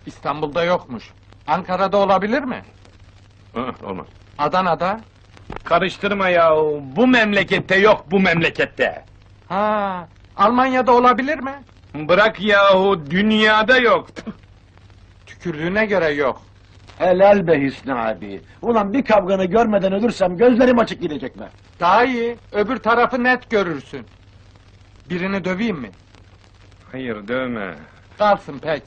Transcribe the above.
İstanbul'da yokmuş. Ankara'da olabilir mi? Olmaz. Adana'da? Karıştırma yahu, bu memlekette yok, bu memlekette! Ha, Almanya'da olabilir mi? Bırak yahu, dünyada yok! Tükürdüğüne göre yok. Helal be Hüsnü abi! Ulan bir kavganı görmeden ölürsem gözlerim açık gidecek be! Daha iyi, öbür tarafı net görürsün. Birini döveyim mi? Hayır, dövme! Kalsın pek.